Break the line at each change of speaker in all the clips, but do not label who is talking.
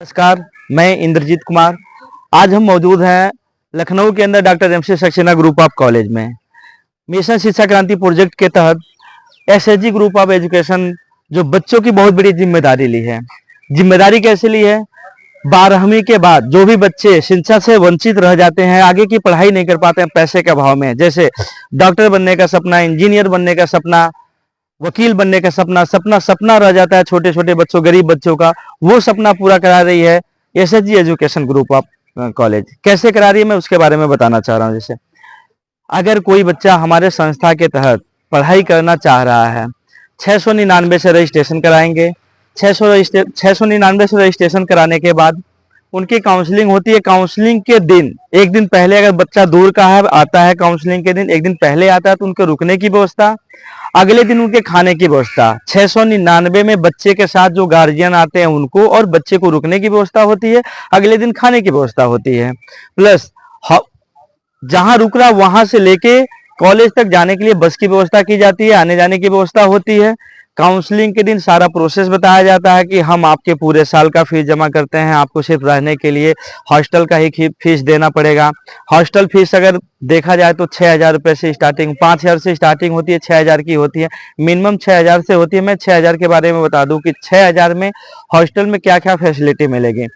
नमस्कार, मैं इंद्रजीत कुमार। आज हम मौजूद हैं लखनऊ के अंदर doctor MC Saxena group of college में। मिशन शिक्षा क्रांति प्रोजेक्ट के तहत एसएचजी ग्रुप ऑफ एजुकेशन जो बच्चों की बहुत बड़ी जिम्मेदारी ली है। जिम्मेदारी कैसे ली है? 12वीं के बाद जो भी बच्चे शिक्षा से वंचित रह जाते हैं, आगे की पढ़ाई नहीं कर पाते हैं पैसे के अभाव में, जैसे डॉक्टर बनने का सपना, इंजीनियर बनने का सपना, वकील बनने का सपना सपना सपना रह जाता है छोटे छोटे बच्चों, गरीब बच्चों का, वो सपना पूरा करा रही है SHG education group of college. कैसे करा रही है मैं उसके बारे में बताना चाह रहा हूँ। जैसे अगर कोई बच्चा हमारे संस्था के तहत पढ़ाई करना चाह रहा है, 699 से रजिस्ट्रेशन कराएंगे। 699 से रजिस्ट्रेशन कराने के बाद उनकी काउंसलिंग होती है। काउंसलिंग के दिन एक दिन पहले, अगर बच्चा दूर का है, आता है काउंसलिंग के दिन एक दिन पहले आता है, तो उनके रुकने की व्यवस्था, अगले दिन उनके खाने की व्यवस्था। 699 में बच्चे के साथ जो गार्जियन आते हैं उनको और बच्चे को रुकने की व्यवस्था होती है, अगले दिन खाने की व्यवस्था होती है। प्लस जहां रुक रहा वहां से लेके कॉलेज तक जाने के लिए बस की व्यवस्था की जाती है, आने जाने की व्यवस्था होती है। काउंसलिंग के दिन सारा प्रोसेस बताया जाता है कि हम आपके पूरे साल का फीस जमा करते हैं, आपको सिर्फ रहने के लिए हॉस्टल का ही फीस देना पड़ेगा। हॉस्टल फीस अगर देखा जाए तो 6,000 रुपये से स्टार्टिंग, 5,000 से स्टार्टिंग होती है, 6,000 की होती है, मिनिमम 6,000 से होती है। मैं 6,000 के बारे में बता दूं कि 6,000 में हॉस्टल में क्या क्या फैसिलिटी मिलेगी।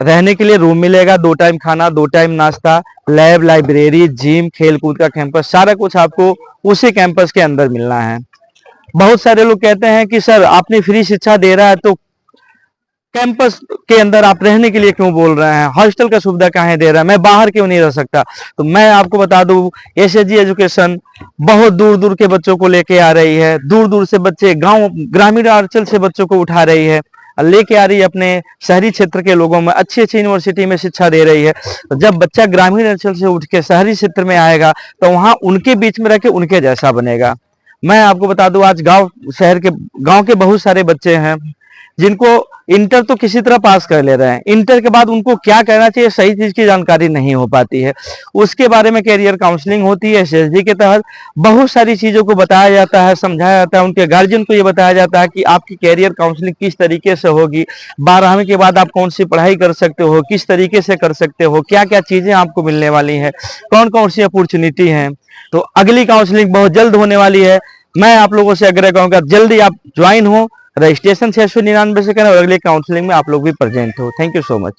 रहने के लिए रूम मिलेगा, 2 टाइम खाना, 2 टाइम नाश्ता, लैब, लाइब्रेरी, जिम, खेलकूद का कैंपस, सारा कुछ आपको उसी कैंपस के अंदर मिलना है। बहुत सारे लोग कहते हैं कि सर आपने फ्री शिक्षा दे रहा है तो कैंपस के अंदर आप रहने के लिए क्यों बोल रहे हैं, हॉस्टल का सुविधा काहे दे रहा है, मैं बाहर क्यों नहीं रह सकता? तो मैं आपको बता दूं, एसएचजी एजुकेशन बहुत दूर दूर के बच्चों को लेके आ रही है। दूर दूर से बच्चे, गांव ग्रामीण अंचल से बच्चों को उठा रही है, लेके आ रही है अपने शहरी क्षेत्र के लोगों में, अच्छी अच्छी यूनिवर्सिटी में शिक्षा दे रही है। तो जब बच्चा ग्रामीण अंचल से उठ के शहरी क्षेत्र में आएगा तो वहां उनके बीच में रह के उनके जैसा बनेगा। मैं आपको बता दूं, आज गांव के बहुत सारे बच्चे हैं जिनको इंटर तो किसी तरह पास कर ले रहे हैं, इंटर के बाद उनको क्या करना चाहिए सही चीज की जानकारी नहीं हो पाती है। उसके बारे में कैरियर काउंसलिंग होती है एसएचजी के तहत। बहुत सारी चीजों को बताया जाता है, समझाया जाता है, उनके गार्जियन को ये बताया जाता है कि आपकी कैरियर काउंसलिंग किस तरीके से होगी, 12वीं के बाद आप कौन सी पढ़ाई कर सकते हो, किस तरीके से कर सकते हो, क्या क्या चीजें आपको मिलने वाली है, कौन कौन सी अपॉर्चुनिटी है। तो अगली काउंसलिंग बहुत जल्द होने वाली है। मैं आप लोगों से आग्रह करूंगा जल्दी आप ज्वाइन हो, रजिस्ट्रेशन 699 से करें और अगले काउंसलिंग में आप लोग भी प्रेजेंट हो। Thank you so much.